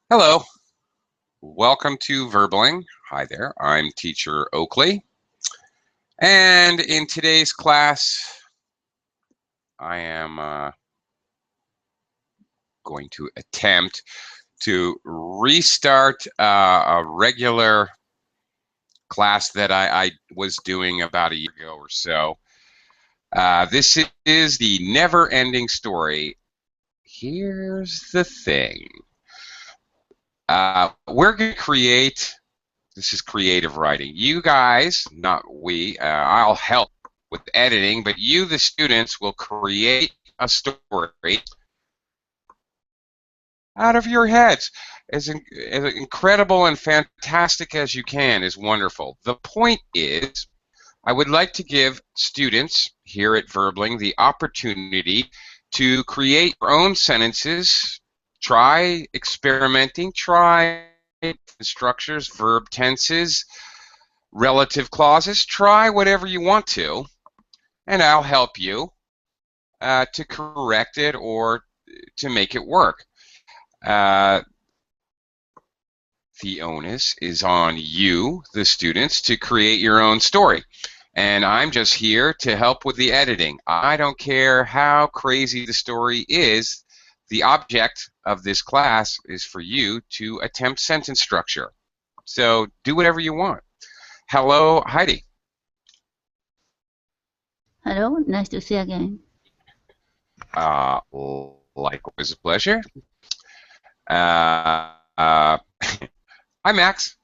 Hello, welcome to Verbling. Hi there, I'm teacher Oakley. And in today's class, I am going to attempt to restart a regular class that I was doing about a year ago or so. This is the never-ending story. Here's the thing. We're going to create. This is creative writing. You guys, not we, I'll help with editing, but you, the students, will create a story out of your heads. As incredible and fantastic as you can is wonderful. The point is, I would like to give students here at Verbling the opportunity to create your own sentences, try experimenting, try structures, verb tenses, relative clauses. Try whatever you want to, and I'll help you to correct it or to make it work. The onus is on you, the students, to create your own story. And I'm just here to help with the editing. I don't care how crazy the story is. The object of this class is for you to attempt sentence structure. So do whatever you want. Hello, Heidi. Hello, nice to see you again. Likewise, a pleasure. Hi, Max.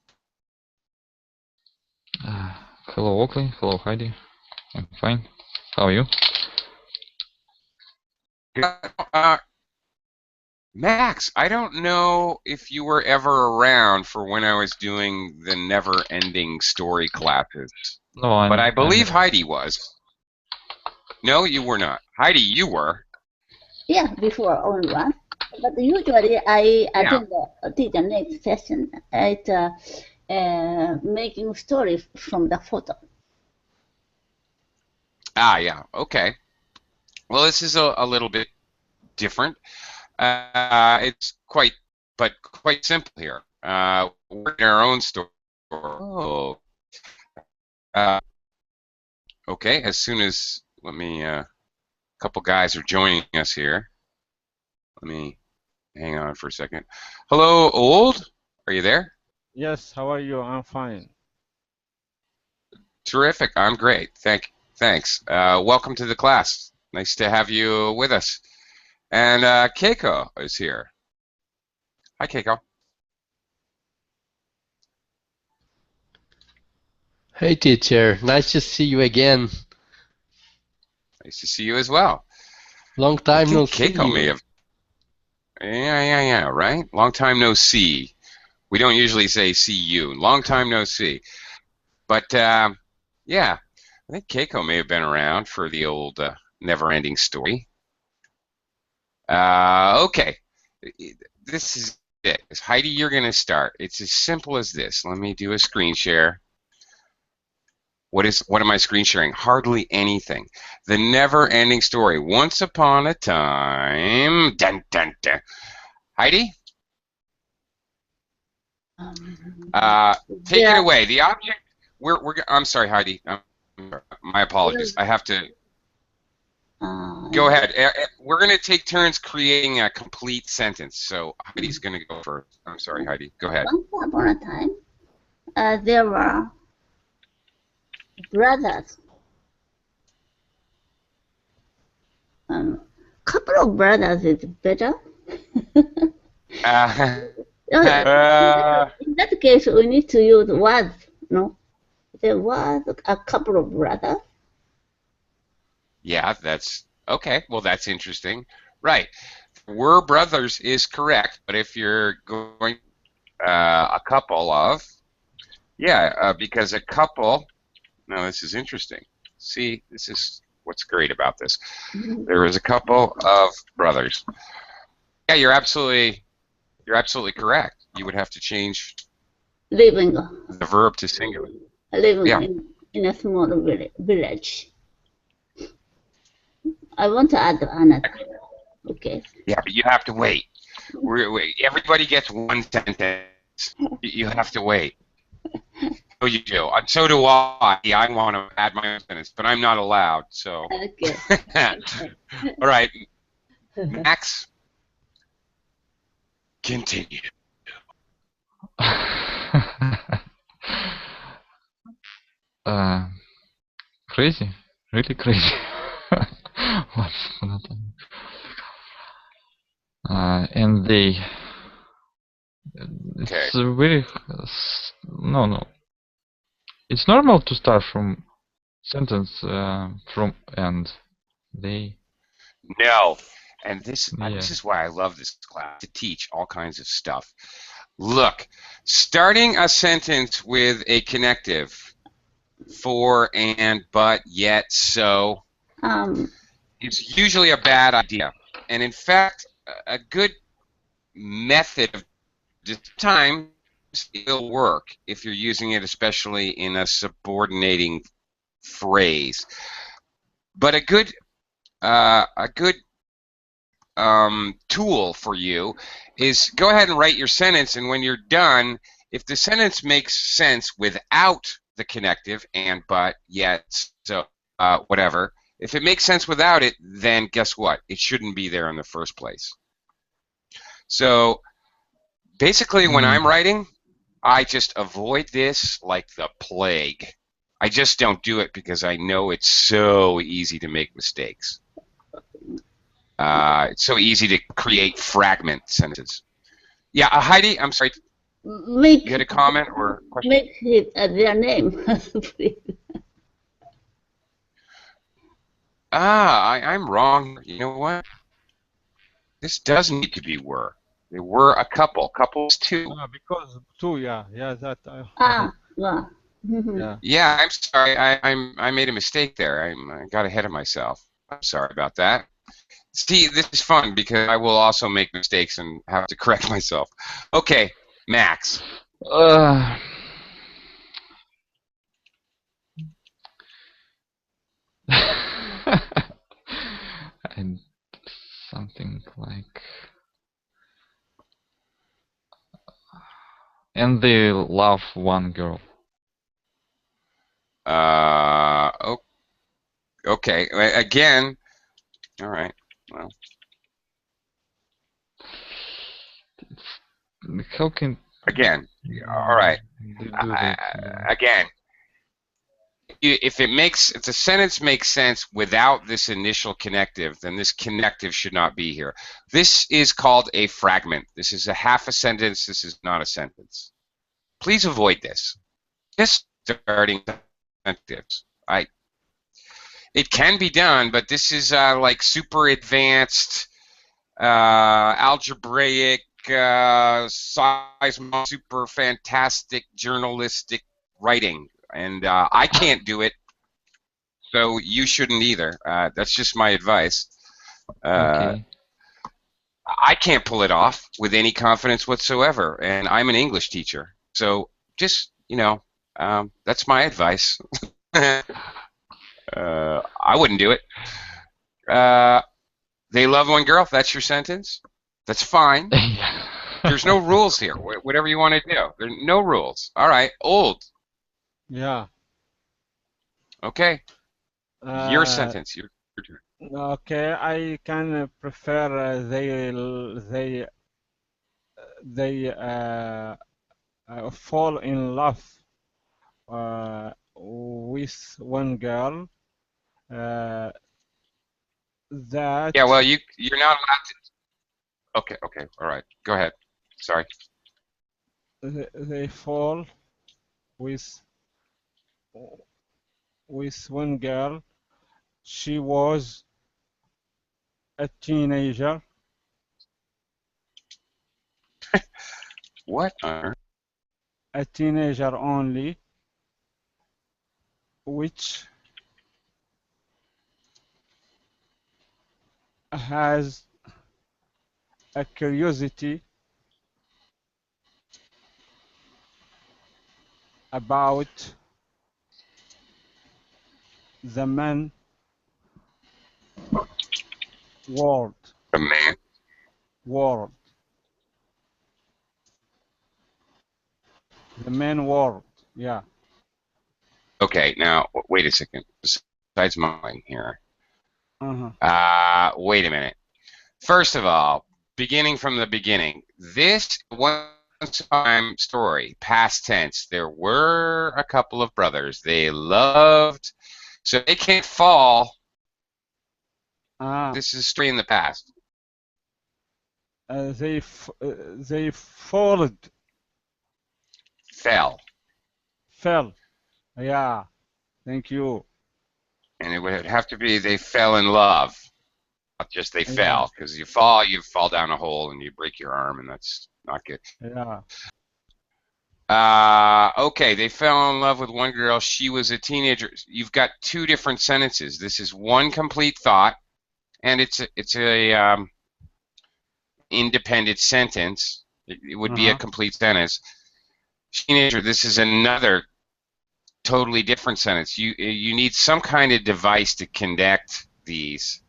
Hello, Oakley. Hello, Heidi. I'm fine. How are you? Max, I don't know if you were ever around for when I was doing the never-ending story classes, No, but I believe Heidi was. No, you were not. Heidi, you were. Yeah, before only one. But usually I attend the next session at making story from the photo. Yeah, okay. Well, this is a little bit different. It's quite simple here. We're in our own story. Oh. Okay, as soon as, a couple guys are joining us here. Let me hang on for a second. Hello, Old. Are you there? Yes, how are you? I'm fine. Terrific. I'm great. Thanks. Welcome to the class. Nice to have you with us. And Keiko is here. Hi, Keiko. Hey, teacher. Nice to see you again. Nice to see you as well. Long time no see. Keiko may have. Yeah, right? Long time no see. We don't usually say see you. Long time no see. But, yeah, I think Keiko may have been around for the old never-ending story. Okay. This is it. Heidi, you're going to start. It's as simple as this. Let me do a screen share. What am I screen sharing? Hardly anything. The never-ending story. Once upon a time. Dun, dun, dun. Heidi? Take it away. The object. I'm sorry, Heidi. My apologies. I have to. Go ahead. We're going to take turns creating a complete sentence. So Heidi's going to go first. I'm sorry, Heidi. Go ahead. Once upon a time, there were brothers. Couple of brothers is better. In that case, we need to use was. No, there was a couple of brothers. Yeah, that's okay. Well, that's interesting. Right. Were brothers is correct, but if you're going a couple of, because a couple. No, this is interesting. See, this is what's great about this. There was a couple of brothers. Yeah, you're absolutely correct. You would have to change living the verb to singular. Living in a small village. I want to add another. Okay. Yeah, but you have to wait. Everybody gets one sentence. You have to wait. Oh, you do. So do I. I want to add my own sentence, but I'm not allowed. So. Okay. All right, Max. Continue. Crazy, really crazy. What's gonna happen? And they. Okay. It's very. No. It's normal to start from sentence from and they. No, and this Yeah. is why I love this class, to teach all kinds of stuff. Look, starting a sentence with a connective, for, and, but, yet, so, is usually a bad idea. And in fact, a good method of this time will work if you're using it, especially in a subordinating phrase. But a good tool for you is go ahead and write your sentence, and when you're done, if the sentence makes sense without the connective and, but, yet, so, whatever, if it makes sense without it, then guess what? It shouldn't be there in the first place. So basically, when I'm writing, I just avoid this like the plague. I just don't do it because I know it's so easy to make mistakes. It's so easy to create fragment sentences. Yeah, Heidi, I'm sorry. You had a comment or question? Make it their name, please. I'm wrong. You know what? This does need to be were. There were a couple. Couples two. Because two, yeah, that. Well. Yeah. Yeah, I'm sorry. I made a mistake there. I got ahead of myself. I'm sorry about that. See, this is fun because I will also make mistakes and have to correct myself. Okay, Max. And something like. And they love one girl. Okay. Again. All right. Well. How can? Again. All right. Again. If the sentence makes sense without this initial connective, then this connective should not be here. This is called a fragment. This is a half a sentence. This is not a sentence. Please avoid this. Just starting sententives. It can be done, but this is like super advanced algebraic super fantastic journalistic writing. And I can't do it, so you shouldn't either. That's just my advice. Okay. I can't pull it off with any confidence whatsoever, and I'm an English teacher. So just, that's my advice. I wouldn't do it. They love one girl, that's your sentence? That's fine. There's no rules here. Whatever you want to do. There are no rules. All right, old. Yeah. Okay. Your sentence. Your turn. Okay, I can prefer they fall in love with one girl. That. Yeah. Well, you're not allowed to. Okay. All right. Go ahead. Sorry. They fall with one girl. She was a teenager. What? A teenager only, which has a curiosity about the man world. The man. World. The main word. Yeah. Okay, now wait a second. Besides mine here. Uh-huh. Wait a minute. First of all, beginning from the beginning, this once time story, past tense. There were a couple of brothers. They loved, so they can't fall. This is straight in the past. They followed. Fell. Fell. Yeah. Thank you. And it would have to be they fell in love. Not just they fell, because you fall down a hole and you break your arm, and that's not good. Yeah. Okay, they fell in love with one girl. She was a teenager. You've got two different sentences. This is one complete thought, and it's a independent sentence. It would be a complete sentence. Teenager. This is another totally different sentence. You need some kind of device to connect these.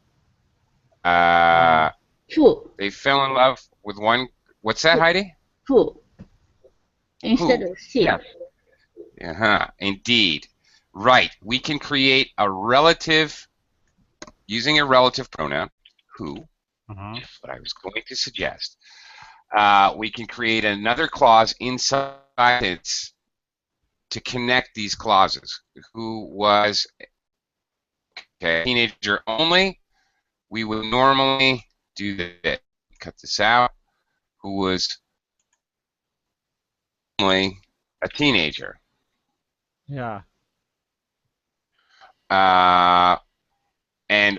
Who? They fell in love with one. What's that, Heidi? Who? Instead of she. Yeah. Indeed. Right. We can create a relative using a relative pronoun, who, is what I was going to suggest. We can create another clause inside it to connect these clauses. Who was teenager only. We would normally do this. Cut this out. Who was only a teenager. Yeah. And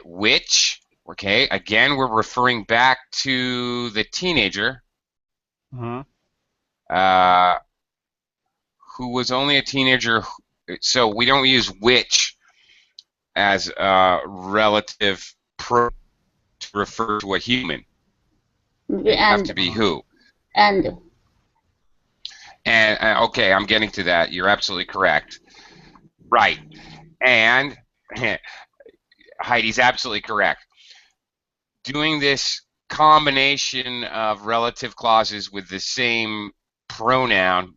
which, okay, again, we're referring back to the teenager. Who was only a teenager. So we don't use which as a relative to refer to a human. It have to be who. And okay, I'm getting to that. You're absolutely correct. Right. And Heidi's absolutely correct. Doing this combination of relative clauses with the same pronoun,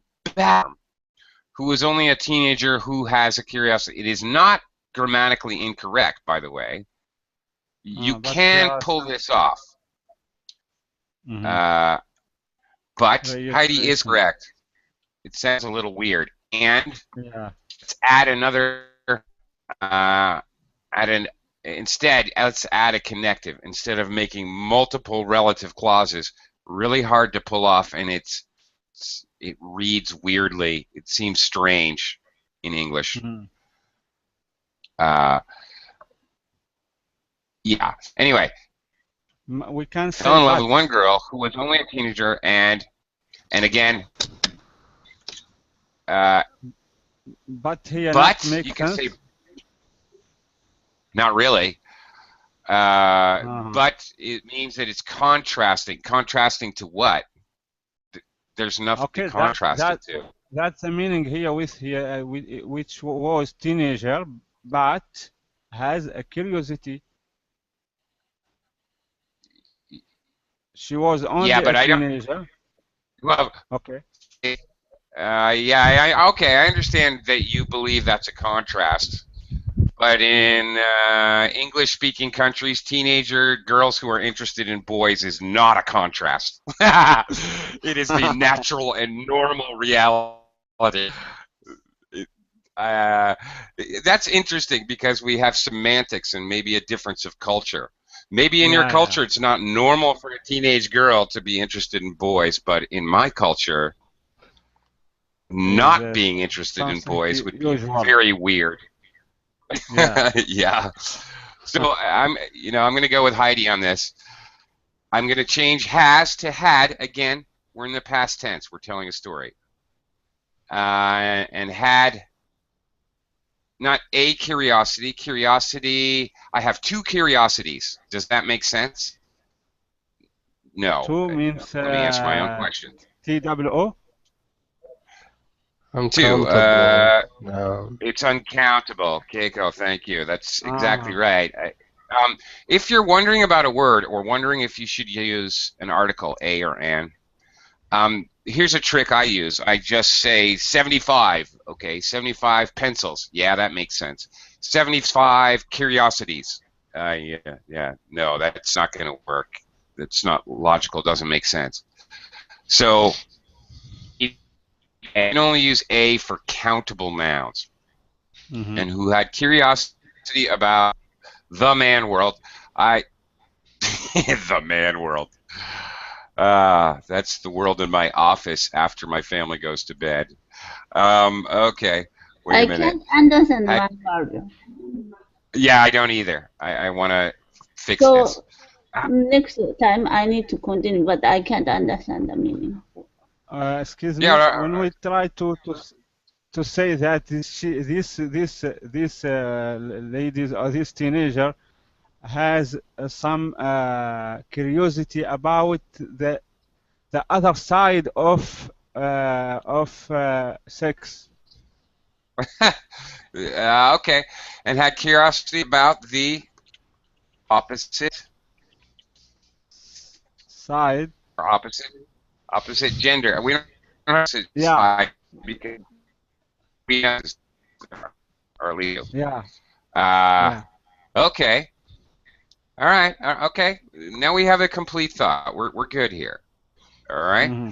who is only a teenager who has a curiosity. It is not grammatically incorrect, by the way. You can pull this off. But Heidi is correct. It sounds a little weird. And let's add another, instead, let's add a connective. Instead of making multiple relative clauses, really hard to pull off, and it reads weirdly. It seems strange in English. Yeah. Anyway, we can say fell in love with one girl who was only a teenager, and again, but here you can say not really. But it means that it's contrasting. Contrasting to what? There's nothing to contrast it to. That's the meaning here with which was teenager, but has a curiosity. She was only a teenager. Well, okay. Okay, I understand that you believe that's a contrast. But in English-speaking countries, teenager girls who are interested in boys is not a contrast. It is the natural and normal reality. That's interesting because we have semantics and maybe a difference of culture. Maybe in your culture it's not normal for a teenage girl to be interested in boys, but in my culture, not being interested in boys would be very weird. Yeah. So I'm going to go with Heidi on this. I'm going to change has to had. Again, we're in the past tense. We're telling a story. And had, not a curiosity. Curiosity, I have two curiosities. Does that make sense? No. Two means, let me answer my own question. TWO? Uncountable. No. It's uncountable. Keiko, thank you. That's exactly right. If you're wondering about a word or wondering if you should use an article, a or an, here's a trick I use. I just say 75. Okay, 75 pencils. Yeah, that makes sense. 75 curiosities. Yeah. No, that's not going to work. It's not logical. Doesn't make sense. So you can only use A for countable nouns. Mm-hmm. And who had curiosity about the man world. The man world. That's the world in my office after my family goes to bed. Okay, wait a minute. I can't understand one word. Yeah, I don't either. I want to fix So this. next time I need to continue, but I can't understand the meaning. Excuse me. Yeah, When we try to say that this ladies or this teenager has some curiosity about the other side of sex. Okay, and had curiosity about the opposite Side. or opposite gender. We don't have to Yeah. side because we have or legal. Yeah. Yeah. Okay. All right. Okay. Now we have a complete thought. We're good here. All right. Mm-hmm.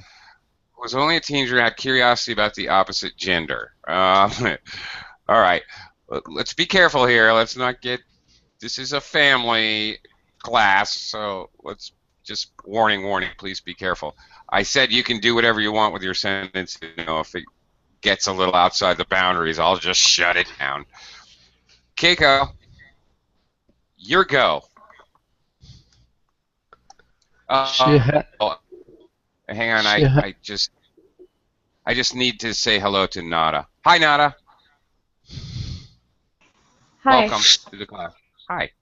Was only a teenager had curiosity about the opposite gender. All right. Let's be careful here. Let's not get. This is a family class, so let's just warning. Please be careful. I said you can do whatever you want with your sentence. You know, if it gets a little outside the boundaries, I'll just shut it down. Keiko, your go. Hang on, I just need to say hello to Nada. Hi, Nada. Hi. Welcome to the class. Hi.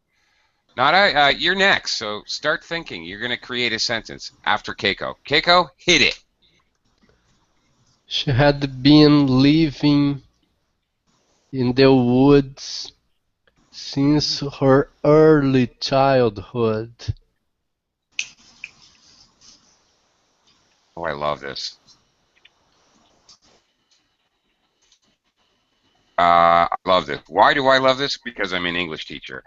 Nada, you're next, so start thinking. You're going to create a sentence after Keiko. Keiko, hit it. She had been living in the woods since her early childhood. Oh, I love this. I love this. Why do I love this? Because I'm an English teacher.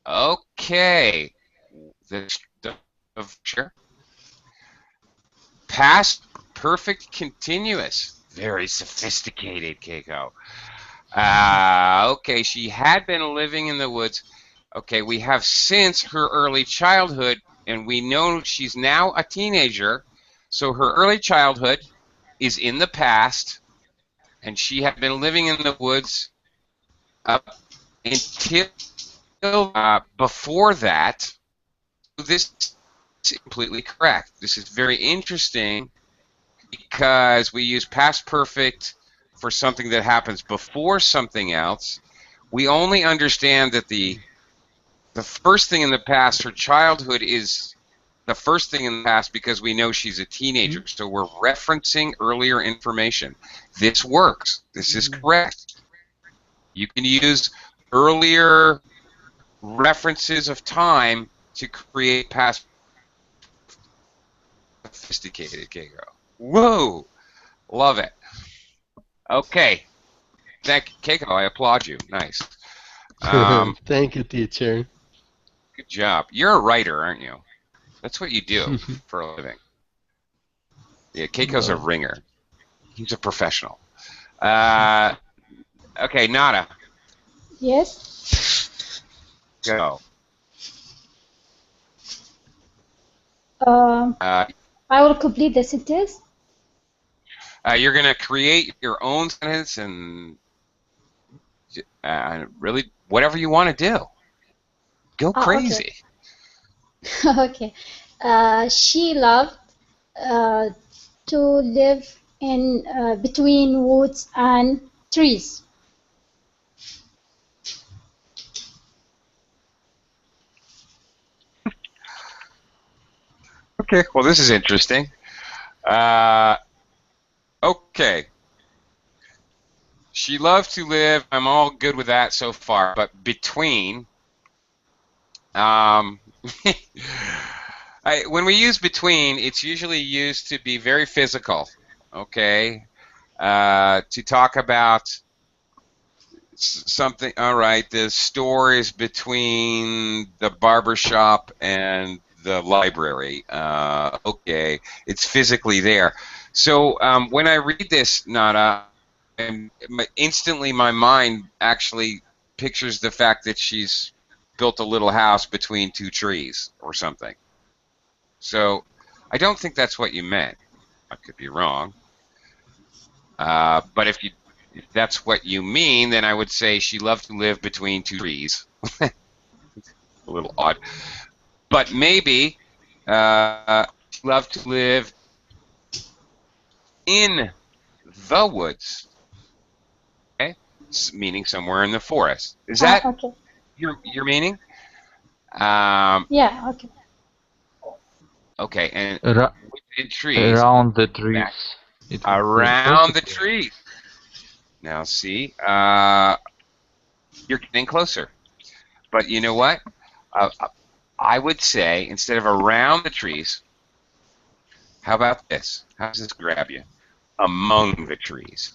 Okay. Sure. Past perfect continuous. Very sophisticated, Keiko. Okay, she had been living in the woods. Okay, we have since her early childhood, and we know she's now a teenager. So her early childhood is in the past, and she had been living in the woods up until before that. This is completely correct. This is very interesting because we use past perfect for something that happens before something else. We only understand that the first thing in the past, her childhood, is the first thing in the past because we know she's a teenager. So we're referencing earlier information. This works. This is correct. You can use earlier references of time to create past sophisticated Keiko. Whoa! Love it. Okay. Thank you, Keiko. I applaud you. Nice. Thank you, teacher. Good job. You're a writer, aren't you? That's what you do for a living. Yeah, Keiko's a ringer. He's a professional. Okay, Nada. Yes. Go. I will complete the sentence. You're going to create your own sentence and really whatever you want to do. Go crazy. Okay. She loved to live in between woods and trees. Okay, well, this is interesting. Okay. She loved to live. I'm all good with that so far. But between, When we use between, it's usually used to be very physical, okay? To talk about something, all right, the store is between the barber shop and the library. Okay, it's physically there. So when I read this, Nada, instantly my mind actually pictures the fact that she's built a little house between two trees or something. So I don't think that's what you meant. I could be wrong. But if that's what you mean, then I would say she loved to live between two trees. A little odd. But maybe she loved to live in the woods. Okay? Meaning somewhere in the forest. Is that Okay. your meaning? Yeah, okay. Okay, and Ra within trees. around the trees. It would be Around the perfect. trees. Now see, you're getting closer. But you know what? I would say instead of around the trees, how about this? How does this grab you? Among the trees.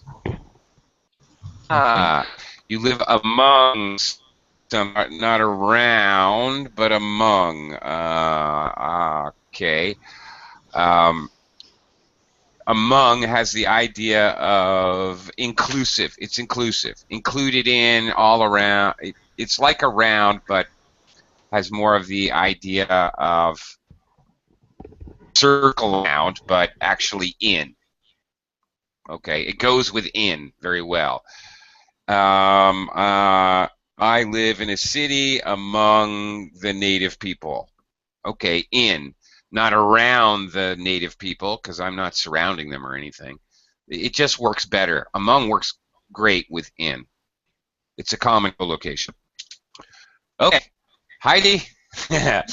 Okay. You live among some, not around, but among. Okay. Among has the idea of inclusive. It's inclusive. Included in, all around. It's like around, but has more of the idea of circle around, but actually in. Okay, it goes within very well. I live in a city among the native people. Okay, in, not around the native people, because I'm not surrounding them or anything. It just works better. Among works great within. It's a common location. Okay, Heidi, to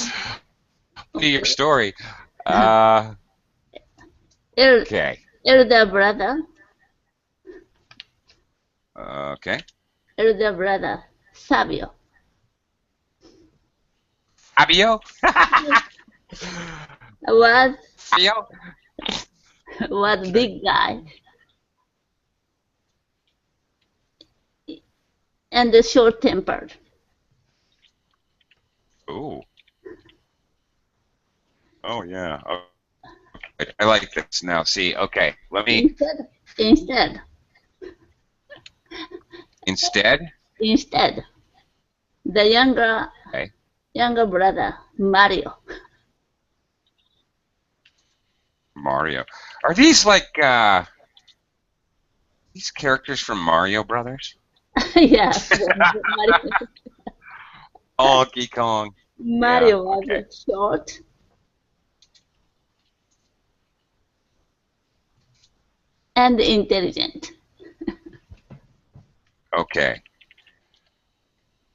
your story. Okay. Elder brother, Okay. elder brother, Sabio. Fabio? Fabio? Was big guy and short tempered. Ooh. Oh, yeah. Okay. I like this. Now, see, okay. Let me... Instead, Instead? the Okay. younger brother, Mario. Mario. Are these like, these characters from Mario Brothers? Yes, Donkey Kong. Mario Yeah, was okay. short and intelligent. Okay.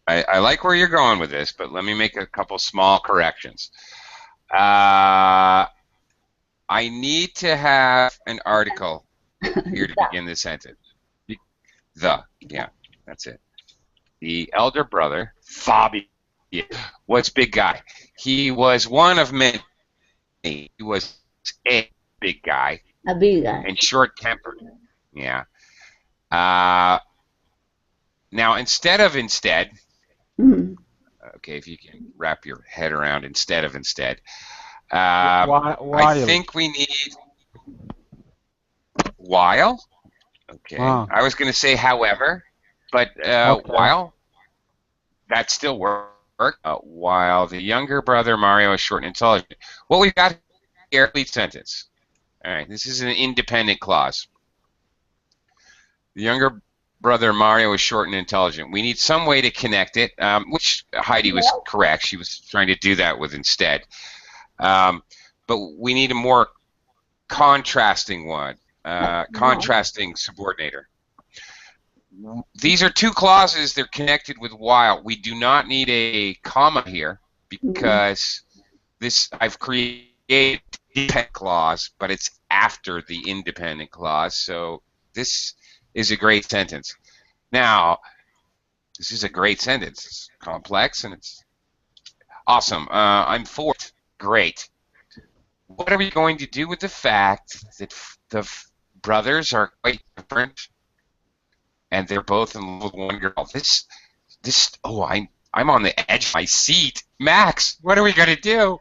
I like where you're going with this, but let me make a couple small corrections. I need to have an article here to begin this sentence. Yeah, that's it. The elder brother, Fabio, was big guy. He was one of many. He was a big guy. A big guy. And short-tempered. Yeah. Now, instead, Mm. okay, if you can wrap your head around instead. While. I think we need while. Okay. I was going to say however, but Okay. while, that still works. While the younger brother Mario is short and intelligent. What we've got here, complete sentence. All right, this is an independent clause. The younger brother Mario is short and intelligent. We need some way to connect it, which Heidi was correct. She was trying to do that with instead. But we need a more contrasting one, contrasting subordinator. These are two clauses. They're connected with while. We do not need a comma here because this I've created a dependent clause, but it's after the independent clause. So this is a great sentence. Now, this is a great sentence. It's complex and it's Awesome. I'm fourth. Great. What are we going to do with the fact that the brothers are quite different, and they're both in love with one girl? Oh, I'm on the edge of my seat. Max, what are we gonna do?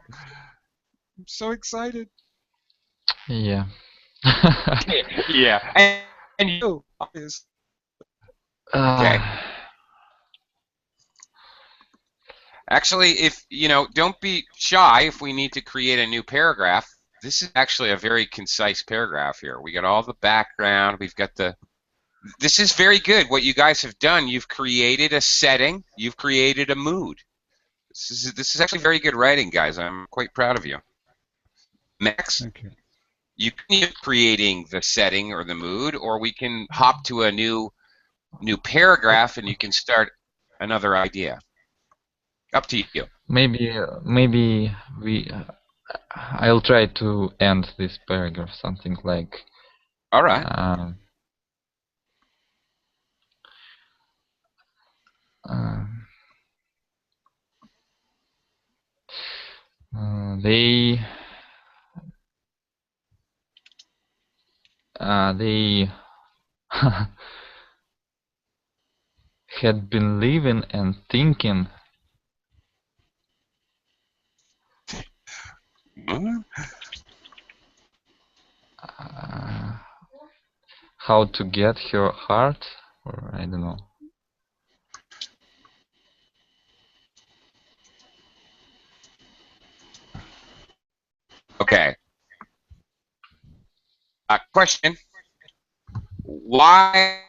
I'm so excited. Yeah. Yeah. And you. Obviously. Okay. Actually, if don't be shy if we need to create a new paragraph. This is actually a very concise paragraph here. We got all the background. We've got this is very good. What you guys have done, you've created a setting. You've created a mood. This is actually very good writing, guys. I'm quite proud of you. Max, Thank you. you can either creating the setting or the mood, or we can hop to a new paragraph and you can start another idea. Up to you. Maybe I'll try to end this paragraph something like. All right. They had been living and thinking how to get her heart, or I don't know. Okay. Question. Why?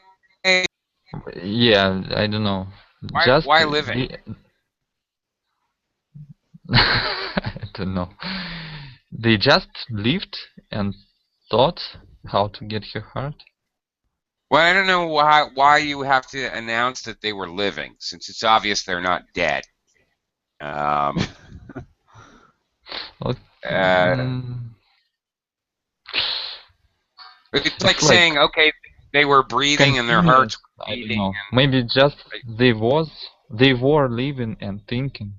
Yeah, I don't know. Why living? I don't know. They just lived and thought how to get her heart. Well, I don't know why you have to announce that they were living, since it's obvious they're not dead. It's like saying, okay, they were breathing and their hearts were beating. I don't know. Maybe just they were living and thinking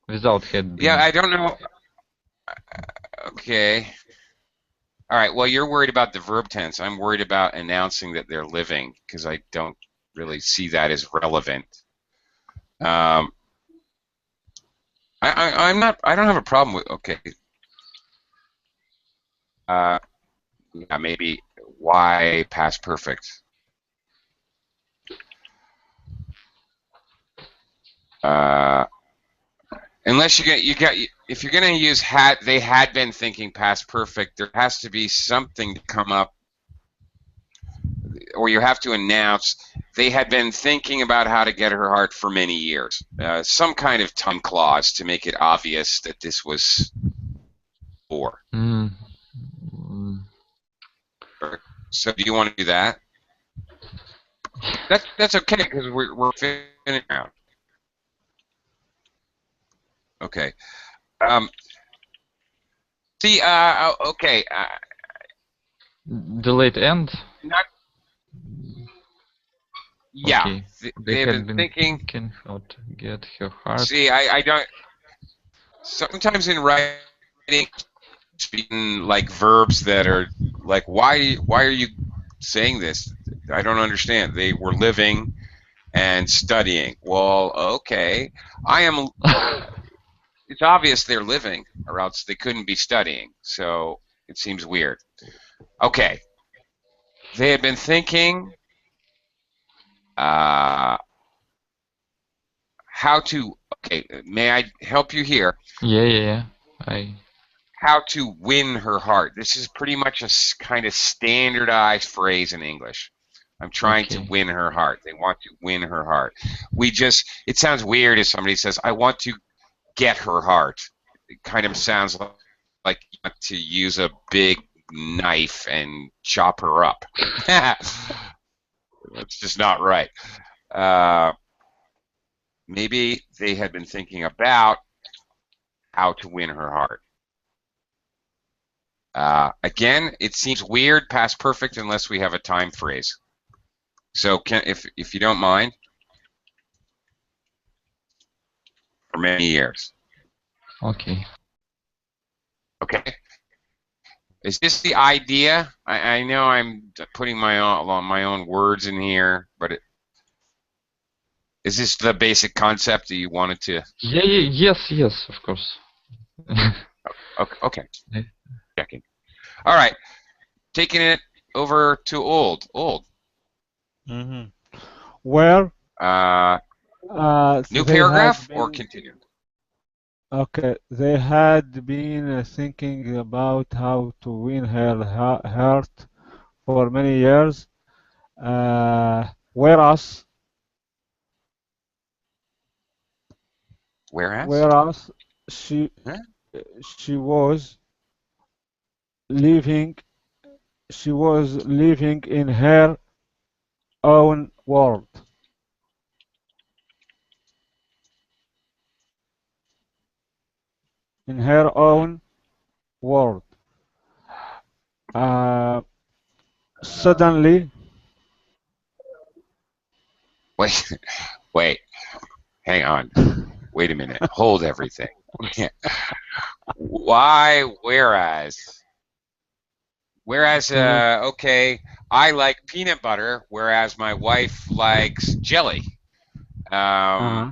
without had been. Yeah, I don't know. Okay. All right. Well, you're worried about the verb tense. I'm worried about announcing that they're living because I don't really see that as relevant. I'm not. I don't have a problem with. Okay. Yeah, maybe why past perfect. Unless if you're gonna use they had been thinking past perfect, there has to be something to come up, or you have to announce they had been thinking about how to get her heart for many years. Some kind of time clause to make it obvious that this was for. So do you want to do that? That's okay because we're finishing out. Okay. See. Okay. Delayed end. Not. Yeah. Okay. They've been thinking how to get her heart. See, I don't. Sometimes in writing, speaking like verbs that are like, why are you saying this? I don't understand. They were living and studying. Well, okay. It's obvious they're living, or else they couldn't be studying. So it seems weird. Okay. They had been thinking how to. Okay, may I help you here? Yeah. How to win her heart. This is pretty much a kind of standardized phrase in English. I'm trying to win her heart. They want to win her heart. It sounds weird if somebody says, I want to get her heart. It kind of sounds like you want to use a big knife and chop her up. That's just not right. Maybe they had been thinking about how to win her heart. Again, it seems weird past perfect unless we have a time phrase. So if you don't mind, for many years. Okay. Okay. Is this the idea? I know I'm putting my own words in here, but is this the basic concept that you wanted to? Yeah, yes, of course. Okay. Checking. All right. Taking it over to Old. Mm-hmm. Where New they paragraph had or been, continue? okay, they had been thinking about how to win her heart for many years, whereas Whereas? she Huh? she was living she was living in her own world. In her own world. Uh, suddenly, Wait, wait. Hang on. Wait a minute. Hold everything. Why? Whereas, okay, I like peanut butter, whereas my wife likes jelly. uh,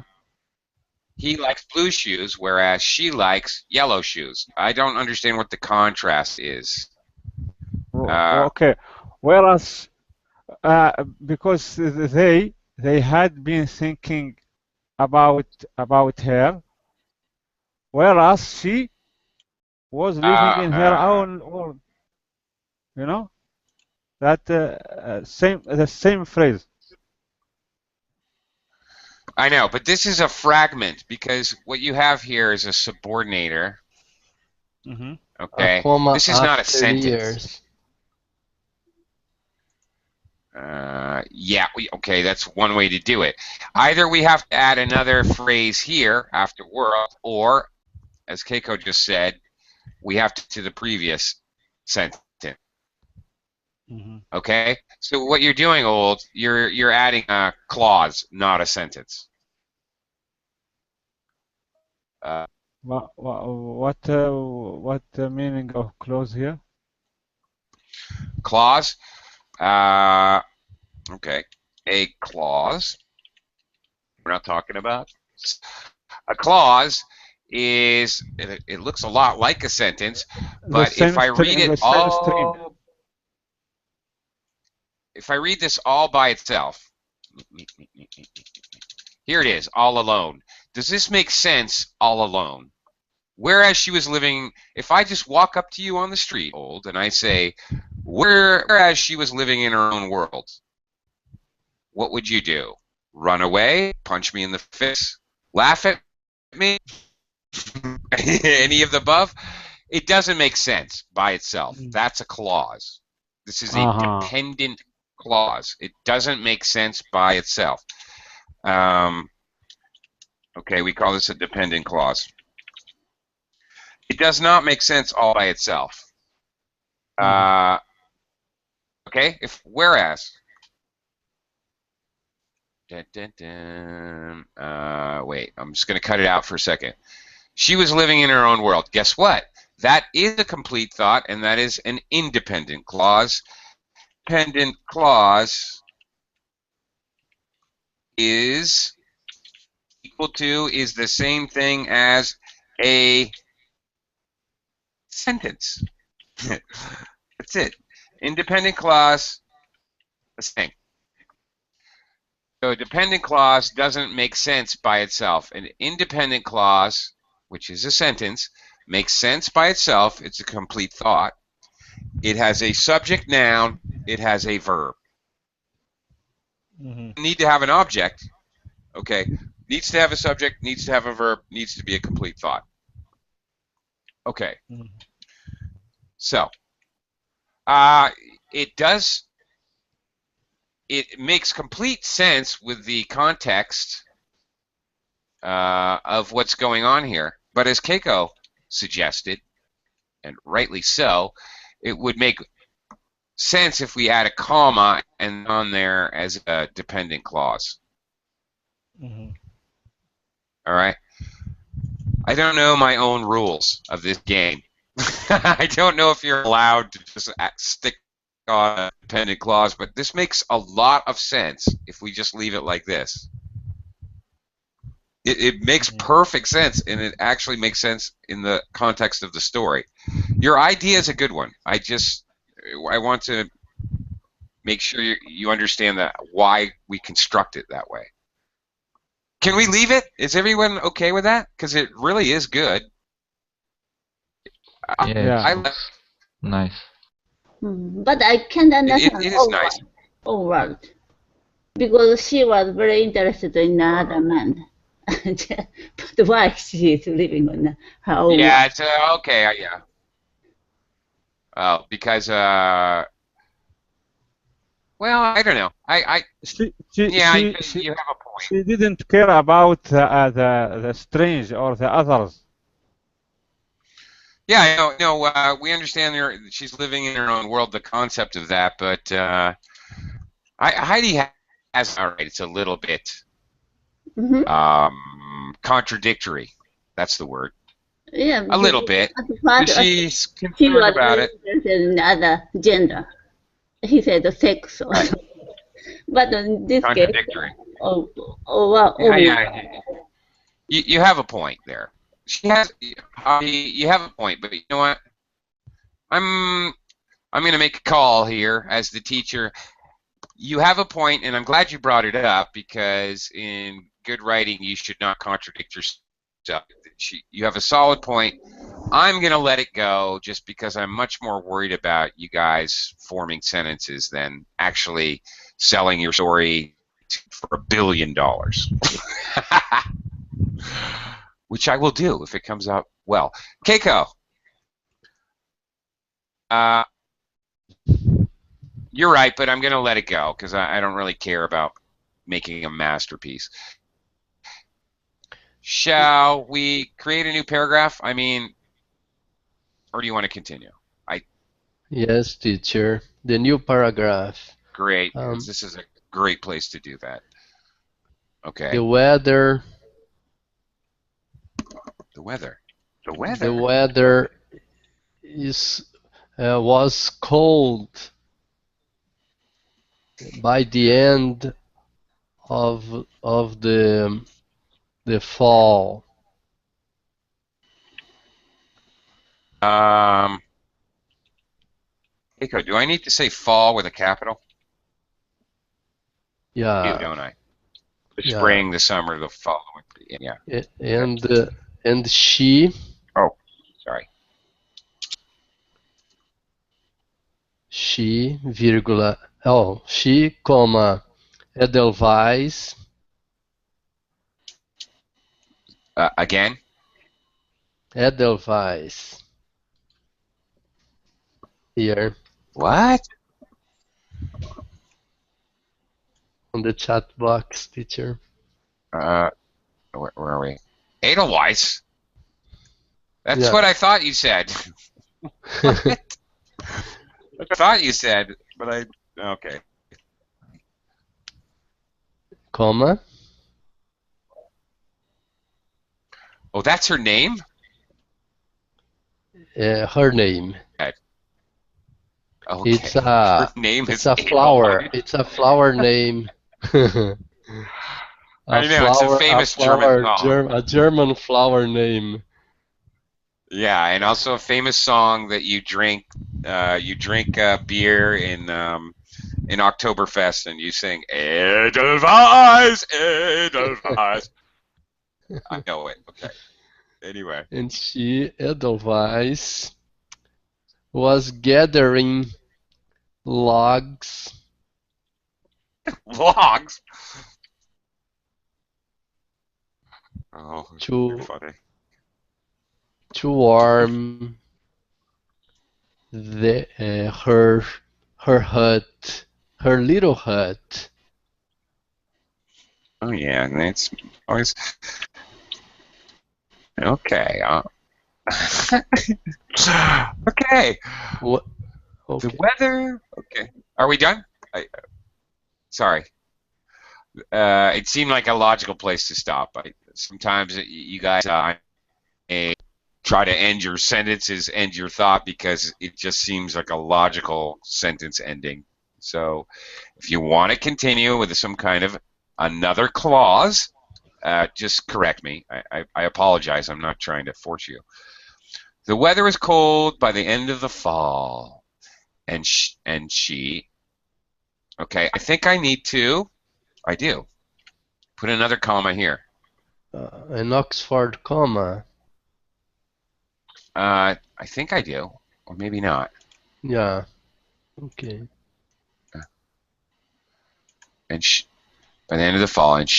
He likes blue shoes, whereas she likes yellow shoes. I don't understand what the contrast is. okay. Whereas, because they had been thinking about her, whereas she was living in her own world. You know that the same phrase. I know, but this is a fragment because what you have here is a subordinator. Mm-hmm. Okay, A comma this is not a after sentence. years. Yeah, okay, that's one way to do it. Either we have to add another phrase here after world, or, as Keiko just said, we have to the previous sentence. Mm-hmm. Okay, so what you're doing, Old, you're adding a clause, not a sentence. What meaning of clause here? Clause. Okay, a clause. We're not talking about a clause. It looks a lot like a sentence, but if I read it all, if I read this all by itself, here it is, all alone. Does this make sense all alone? Whereas she was living, if I just walk up to you on the street, Old, and I say, whereas she was living in her own world, what would you do? Run away? Punch me in the face? Laugh at me? Any of the above? It doesn't make sense by itself. That's a clause. This is a dependent clause. It doesn't make sense by itself. Okay, we call this a dependent clause. It does not make sense all by itself. Okay, if whereas. Wait, I'm just going to cut it out for a second. She was living in her own world. Guess what? That is a complete thought, and that is an independent clause. Dependent clause is equal to, is the same thing as a sentence. That's it. Independent clause, the same. So a dependent clause doesn't make sense by itself. An independent clause, which is a sentence, makes sense by itself. It's a complete thought. It has a subject noun. It has a verb. Mm-hmm. Need to have an object. Okay. Needs to have a subject, needs to have a verb, needs to be a complete thought. Okay. Mm-hmm. So, it makes complete sense with the context of what's going on here. But as Keiko suggested, and rightly so, it would make sense if we add a comma and on there as a dependent clause. Mm-hmm. All right. I don't know my own rules of this game. I don't know if you're allowed to just stick on a dependent clause, but this makes a lot of sense if we just leave it like this. It makes perfect sense, and it actually makes sense in the context of the story. Your idea is a good one. I want to make sure you understand that why we construct it that way. Can we leave it? Is everyone okay with that? Because it really is good. Yeah, nice. But I can't understand it is nice. Overall, because she was very interested in another man. But why she is living on her own? Yeah, it's okay. Yeah. Because well, I don't know. You have a point. She didn't care about the strange or the others. Yeah, I know. We understand she's living in her own world, the concept of that, but Heidi has all right. It's a little bit contradictory. That's the word. Yeah, a little bit. She's concerned about it. In other gender. He said sex. Right. But in this contradictory. Case, You have a point there. You have a point, but you know what? I'm going to make a call here as the teacher. You have a point, and I'm glad you brought it up because in good writing, you should not contradict yourself. You have a solid point. I'm going to let it go just because I'm much more worried about you guys forming sentences than actually selling your story for $1 billion. Which I will do if it comes out well. Keiko, you're right, but I'm going to let it go because I don't really care about making a masterpiece. Shall we create a new paragraph? I mean, or do you want to continue? Yes, teacher. The new paragraph. Great. This is a great place to do that. Okay. The weather. The weather. The weather was cold by the end of the fall. Keiko, do I need to say fall with a capital? Yeah. You, don't I? The spring, the summer, the fall. Yeah. And she. Oh, sorry. She, vírgula. Oh, she, comma, Edelweiss. Again? Edelweiss. Here. What? On the chat box, teacher. Where are we? Edelweiss? That's what I thought you said. What? I thought you said, but okay. Comma. Oh, that's her name? Her name. Okay. It's her name it's is a flower. Edelweiss. It's a flower name. I know, it's a famous German song. A German flower name. Yeah, and also a famous song that you drink. You drink beer in Oktoberfest, and you sing Edelweiss, Edelweiss. I know it. Okay. Anyway. And she, Edelweiss, was gathering logs. Logs. Oh, you're funny. To warm her hut, her little hut. Oh yeah, and it's always okay. Okay. What? Okay. The weather. Okay. Are we done? Sorry. It seemed like a logical place to stop. Sometimes you guys, try to end your sentences, end your thought, because it just seems like a logical sentence ending. So if you want to continue with some kind of another clause, just correct me. I apologize. I'm not trying to force you. The weather is cold by the end of the fall. And she. Okay, I think I need to. I do. Put another comma here. An Oxford comma. I think I do, or maybe not. Yeah. Okay. And by the end of the fall, and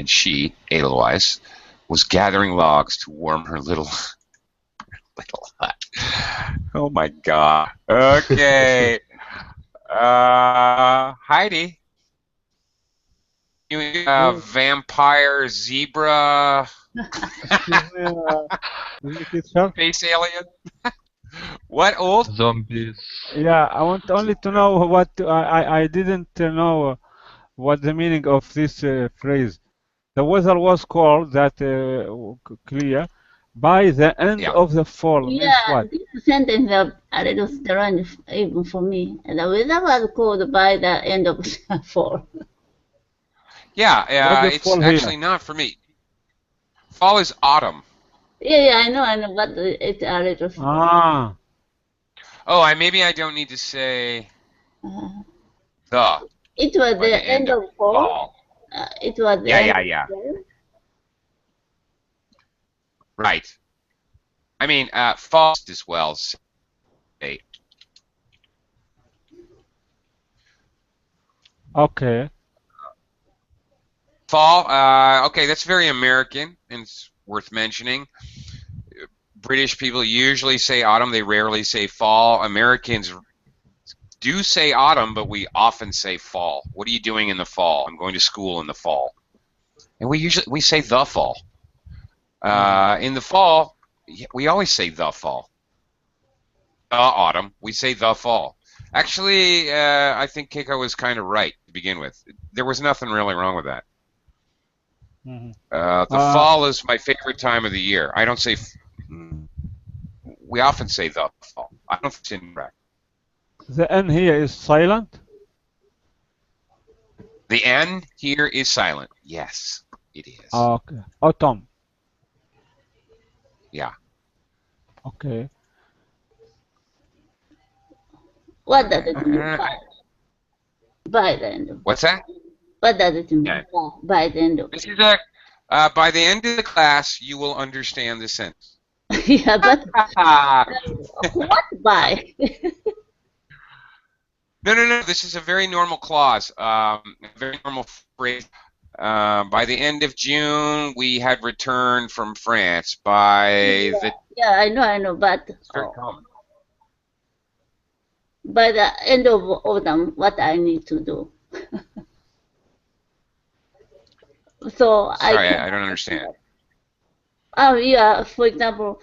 she, Edelweiss, was gathering logs to warm her little hut. Oh my God. Okay. Heidi. You vampire, zebra, Excuse me, teacher. space alien. What old? Zombies. Yeah, I want only to know what I didn't know what the meaning of this phrase. The weather was cold, that clear. By the end Yeah. of the fall means Yeah, what? this sentence is a little strange even for me. The weather was cold by the end of the fall. Yeah, What is it's fall actually here? not for me. Fall is autumn. Yeah, I know, but it's a little strange. Ah, Oh, maybe I don't need to say Uh, the it was by the end of fall. fall. It was the Yeah, end yeah, of yeah. fall. Right. I mean, fall as well. Say. okay. Fall. Okay, that's very American, and it's worth mentioning. British people usually say autumn. They rarely say fall. Americans do say autumn, but we often say fall. What are you doing in the fall? I'm going to school in the fall. And we say the fall. In the fall, we always say the fall. The autumn, we say the fall. Actually, I think Keiko was kind of right to begin with. There was nothing really wrong with that. Mhm. The fall is my favorite time of the year. I don't say. We often say the fall. I don't think it's incorrect. The N here is silent. The N here is silent. Yes, it is. Okay. Autumn. Yeah. Okay. What does it mean by the end of? What's that? What does it mean Yeah. by the end of? This is by the end of the class, you will understand the sentence. Yeah, but what by? No. This is a very normal clause, a very normal phrase. By the end of June, we had returned from France. By the Yeah, I know, but it's very common. by the end of autumn, what I need to do. So Sorry, I don't understand. Oh yeah, for example,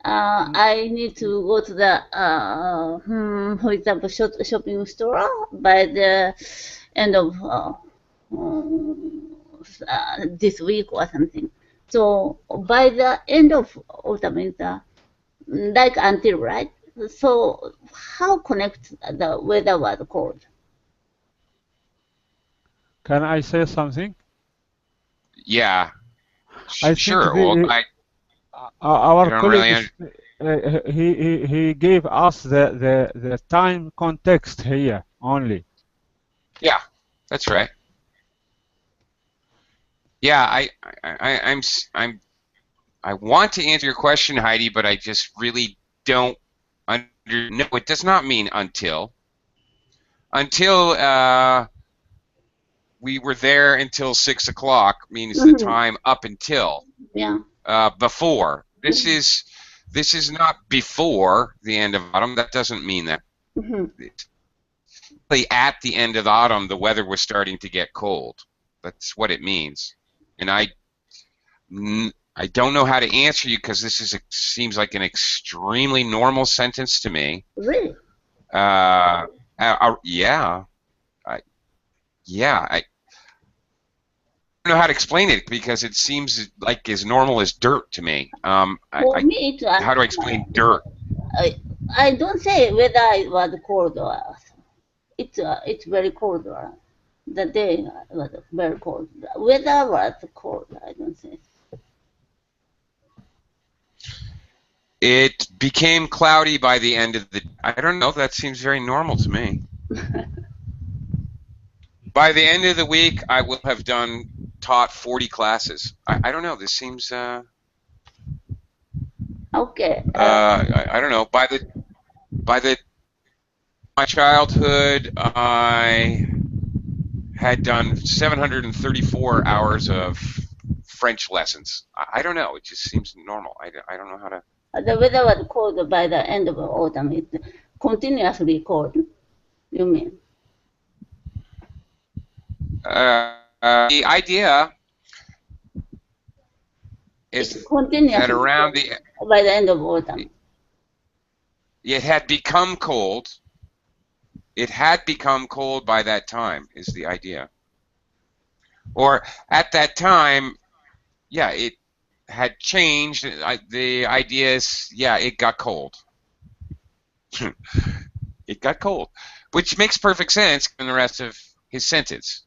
I need to go to the for example, shopping store by the end of this week or something. So by the end of autumn is like until, right? So how connect the weather was cold? Can I say something? Yeah. I think Sure. our don't colleague really he gave us the time context here only. Yeah, that's right. Yeah, I want to answer your question, Heidi, but I just really don't no, it does not mean until. Until we were there until 6 o'clock means the time up until. Yeah. Before. This is not before the end of autumn. That doesn't mean that. At the end of autumn, the weather was starting to get cold. That's what it means. And I don't know how to answer you because this seems like an extremely normal sentence to me. Really? Yeah. know how to explain it because it seems like as normal as dirt to me. For me, How do I explain dirt? I don't say whether it was cold or it's very cold. The day was very cold. Weather was cold. I don't say. It became cloudy by the end of the. I don't know. That seems very normal to me. By the end of the week, I will have taught 40 classes. I don't know. This seems. Okay. I don't know. By my childhood, I had done 734 hours of French lessons. I don't know. It just seems normal. I don't know how to. The weather was cold by the end of autumn. It's continuously cold. You mean? The idea is It's continuously that around by the end of autumn. it had become cold. It had become cold by that time is the idea. Or at that time, yeah, it had changed. The idea is, yeah, it got cold. It got cold, which makes perfect sense in the rest of his sentence.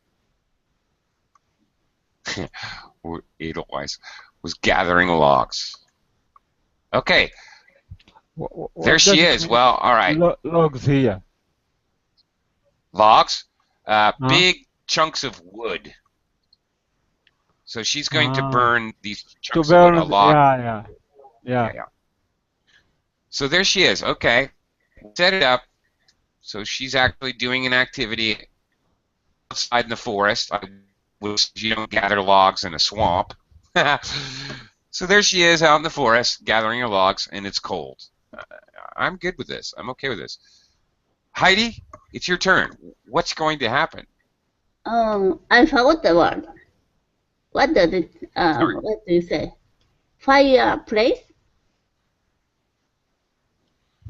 Edelweiss was gathering logs. Okay, there she is. Well, all right. Logs here. Logs, big chunks of wood. So she's going to burn these chunks of wood, a log. Yeah. So there she is. Okay, set it up. So she's actually doing an activity outside in the forest. You don't gather logs in a swamp. So there she is out in the forest gathering her logs, and it's cold. I'm good with this. I'm okay with this. Heidi, it's your turn. What's going to happen? I forgot the word. What does it? What do you say? Fireplace?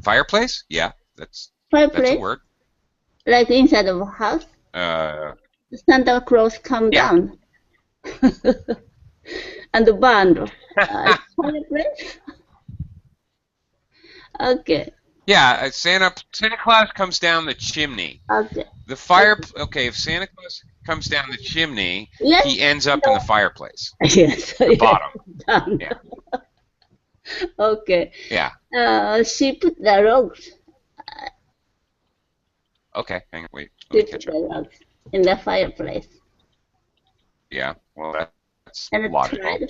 Fireplace? Yeah, that's Fireplace? a word. Like inside of a house? Santa Claus come down and burned. Fireplace? Okay. Yeah, Santa Claus comes down the chimney. Okay. The fire. Okay, if Santa Claus comes down the chimney, he ends up in the fireplace. Yes. The bottom. Done. Yeah. Okay. Yeah. She put the logs. Okay, hang on, wait. She put the logs in the fireplace. Yeah. Well, that's and logical.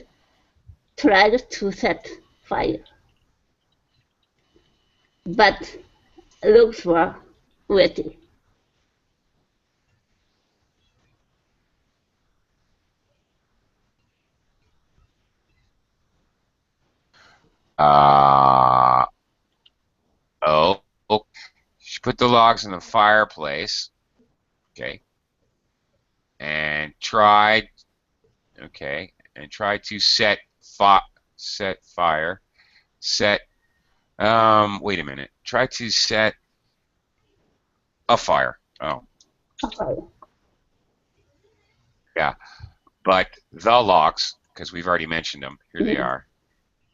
tried to set fire. But logs were wetty. She put the logs in the fireplace. Okay. And tried to set fire. Wait a minute. Try to set a fire. Oh. Okay. Yeah. But the logs, because we've already mentioned them, here they are.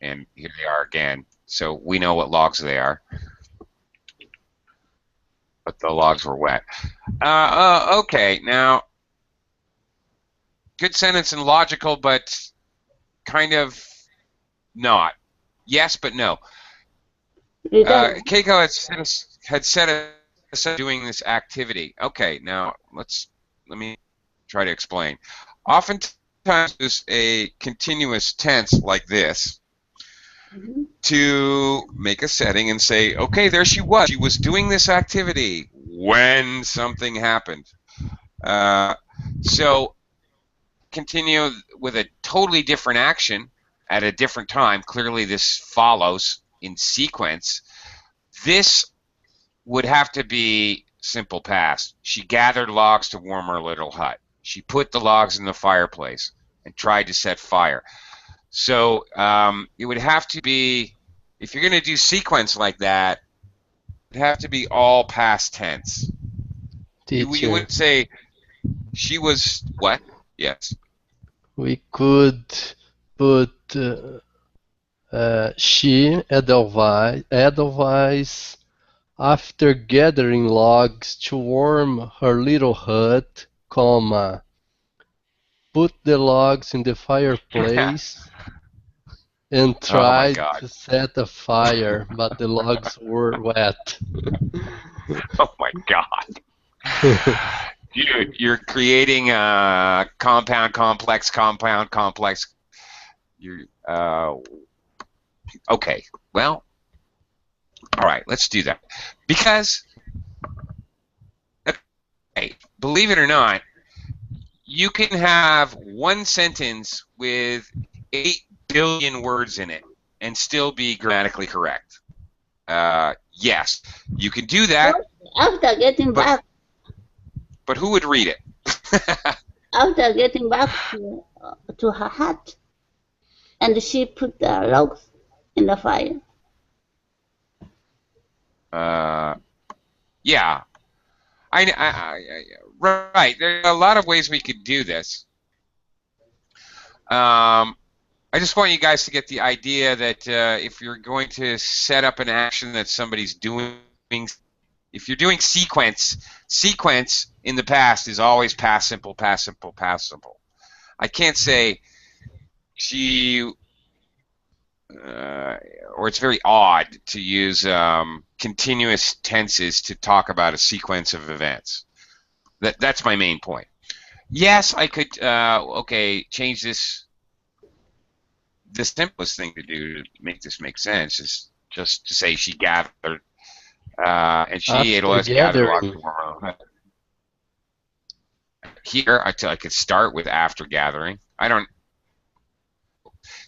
And here they are again. So we know what logs they are. But the logs were wet. Okay, now, good sentence and logical, but kind of not. Yes, but no. Keiko had said us doing this activity. Okay, now let me try to explain. Oftentimes, there's a continuous tense like this to make a setting and say, okay, there she was. She was doing this activity when something happened. So continue with a totally different action at a different time. Clearly, this follows in sequence. This would have to be simple past. She gathered logs to warm her little hut. She put the logs in the fireplace and tried to set fire. So it would have to be, if you're going to do sequence like that, it'd have to be all past tense. You would say she was what? Yes. we could put she Edelweiss, after gathering logs to warm her little hut, comma, put the logs in the fireplace and Oh my tried God. to set a fire, but the logs were wet. Oh my God. Dude, you're creating a compound, complex. You okay. Well, all right. Let's do that because, okay, believe it or not, you can have one sentence with 8 billion words in it and still be grammatically correct. Yes, you can do that, After getting back, but who would read it? after getting back to her hut, and she put the logs in the fire. Yeah, right. There are a lot of ways we could do this. I just want you guys to get the idea that if you're going to set up an action that somebody's doing, if you're doing sequence in the past is always past simple, past simple, past simple. I can't say she, or it's very odd to use continuous tenses to talk about a sequence of events. That's my main point. Yes, I could, okay, change this. The simplest thing to do to make this make sense is just to say she gathered, and she Edelweiss gathered logs to warm her hut. Here, I could start with after gathering. I don't.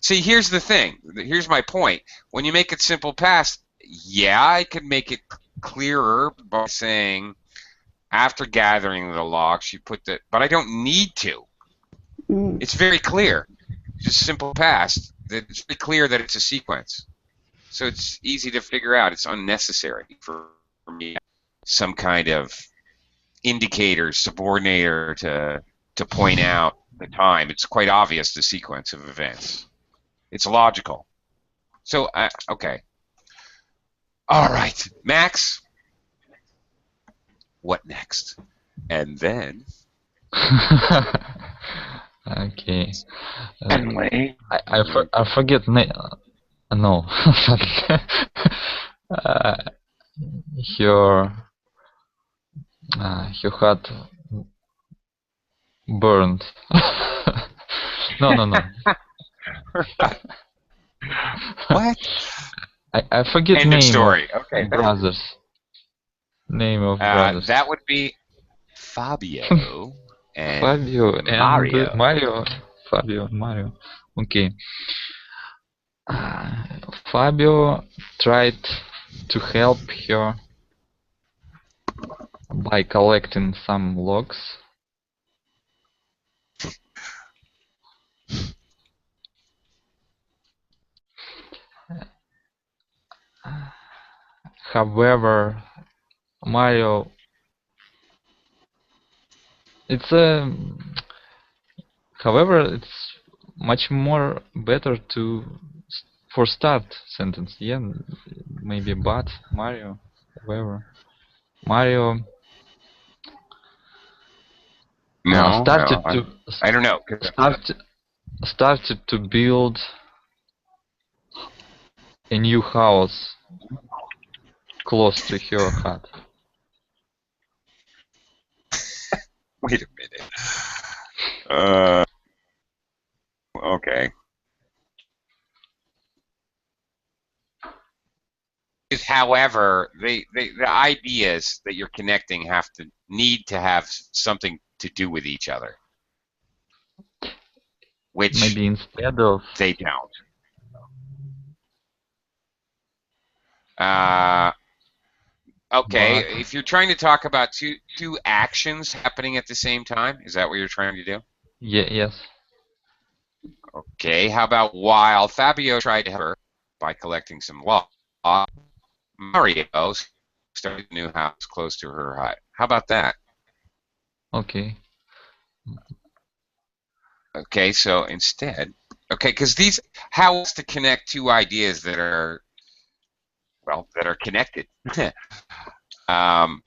See, here's the thing. Here's my point. When you make it simple past, yeah, I could make it clearer by saying after gathering the logs, she put the. But I don't need to. It's very clear. Just simple past. It's very clear that it's a sequence. So it's easy to figure out. It's unnecessary for me. Some kind of indicator, subordinator to point out the time. It's quite obvious, the sequence of events. It's logical. So, okay. All right, Max. What next? And then. Okay. Anyway. I forget no. Her hut burned. No. What? I forget End name of story. of Okay. brothers. Name of brothers. That would be Fabio and Fabio Mario. and Mario. Fabio and Mario. Okay. Fabio tried to help her by collecting some logs. However, Mario, however, it's much more better to for start sentence. Yeah, maybe but Mario, however, Mario started to I don't know. started to build a new house close to her hut. Wait a minute. Okay. However, the ideas that you're connecting need to have something to do with each other, which maybe instead of they don't. Okay, if you're trying to talk about two actions happening at the same time, is that what you're trying to do? yes. Okay, how about while Fabio tried to help her by collecting some logs, Mario started a new house close to her hut. How about that? Okay. Okay, so instead, okay, because these, how else to connect two ideas that are, well, that are connected. um,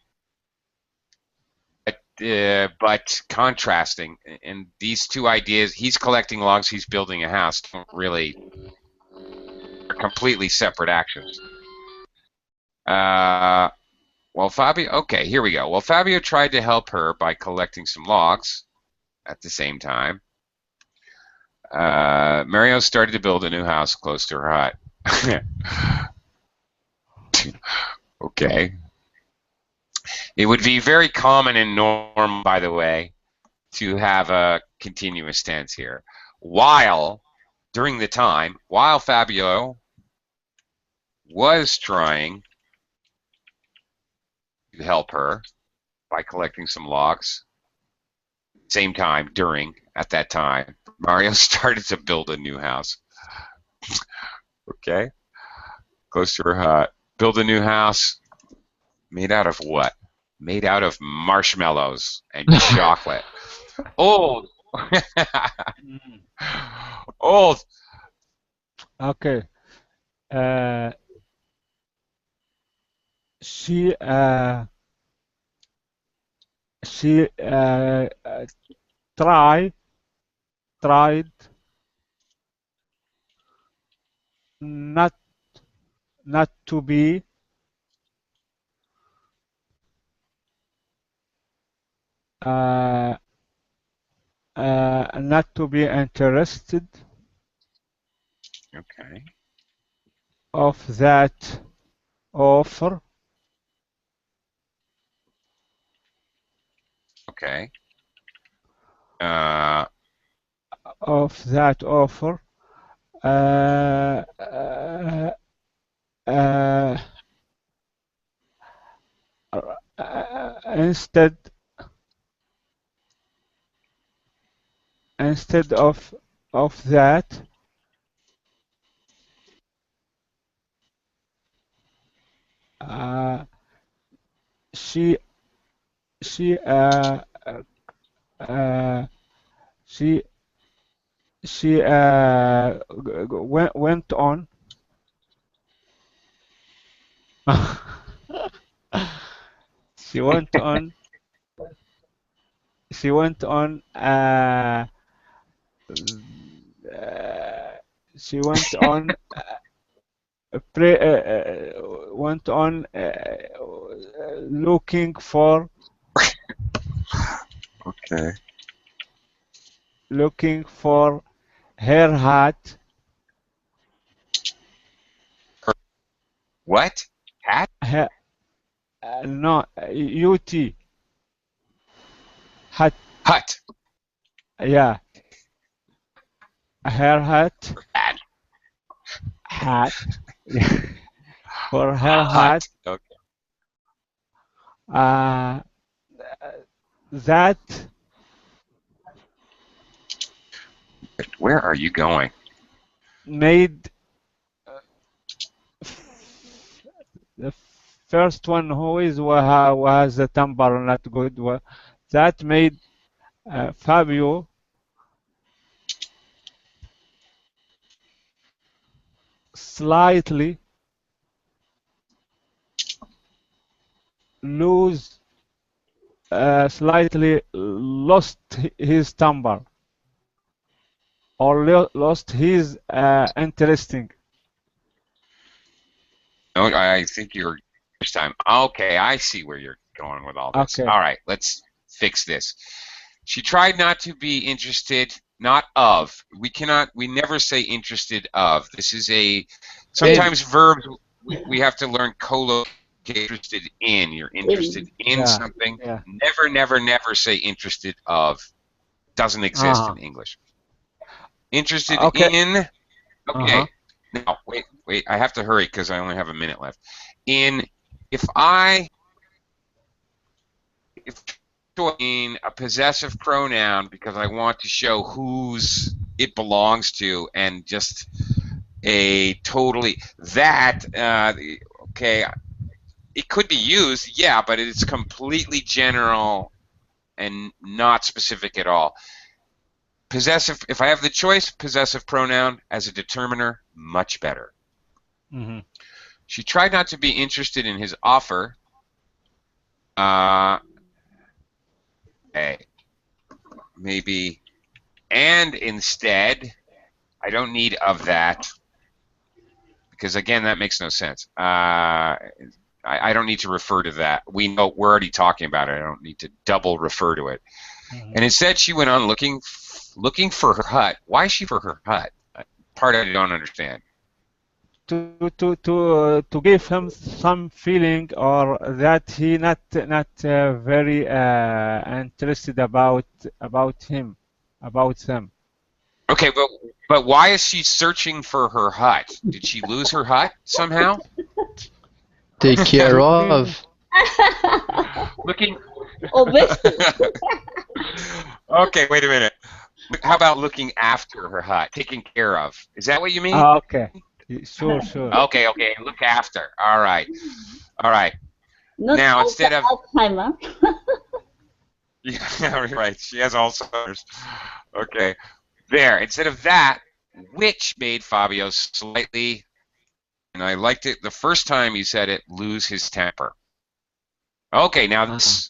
but contrasting, and these two ideas, he's collecting logs, he's building a house, don't really, are completely separate actions. Well, Fabio, okay, here we go. Well, Fabio tried to help her by collecting some logs at the same time. Mario started to build a new house close to her hut. Okay. It would be very common and normal, by the way, to have a continuous tense here. While, during the time, while Fabio was trying to help her by collecting some logs, same time, during, at that time, Mario started to build a new house. Okay? Close to her hut. Build a new house. Made out of what? Made out of marshmallows and chocolate. Old. Old. Okay. She tried not to be not to be interested Okay. of that offer. Okay. Of that offer. Instead of that, she she went on she went on she went on she went on went on looking for Okay. her hat. What? Hat? Her, no, UT hat. Hut. Yeah, her hat. Hat. For her hat. Okay. That. Where are you going? Made the first one who was the timbre not good. That made Fabio slightly slightly lost his timbre or lost his interesting. No, I think you're this time. Okay, I see where you're going with all this. Okay. All right, let's fix this. She tried not to be interested, not of. We never say interested of. This is sometimes verbs, we have to learn colocate interested in. You're interested in something. Yeah. Never say interested of. Doesn't exist in English. Interested in. Okay. Now, wait, I have to hurry because I only have a minute left. If in a possessive pronoun because I want to show whose it belongs to and just a totally that okay, it could be used, yeah, but it's completely general and not specific at all. Possessive. If I have the choice, possessive pronoun as a determiner, much better. Mm-hmm. She tried not to be interested in his offer. Maybe, and instead, I don't need of that, because again, that makes no sense. I don't need to refer to that. We're already talking about it. I don't need to double refer to it. Mm-hmm. And instead, she went on looking for her hut. Why is she for her hut? Part I don't understand. To give him some feeling, or that he not very interested about them. Okay, but why is she searching for her hut? Did she lose her hut somehow? Take care of. Looking. Obviously. Okay, wait a minute. How about looking after her hut, taking care of? Is that what you mean? Okay. Sure. Okay. Look after. All right. Not Now, instead of Alzheimer. yeah, right. She has Alzheimer's. Okay. There. Instead of that, which made Fabio slightly, and I liked it the first time he said it, lose his temper. Okay, now this.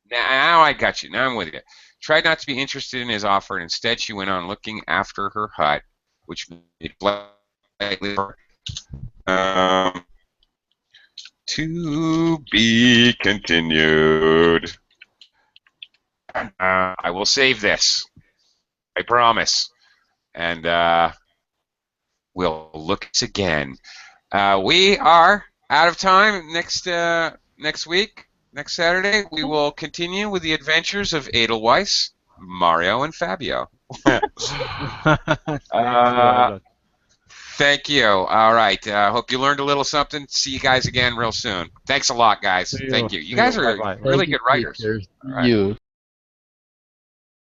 Now I got you. Now I'm with you. Tried not to be interested in his offer, and instead she went on looking after her hut, which made slightly. To be continued. I will save this. I promise. And we'll look at this again. We are out of time. Next week, next Saturday, we will continue with the adventures of Edelweiss, Mario, and Fabio. Thank you. All right. Hope you learned a little something. See you guys again real soon. Thanks a lot, guys. Thank you. You guys are Bye-bye. really Thank you, good writers. teacher. All right. You.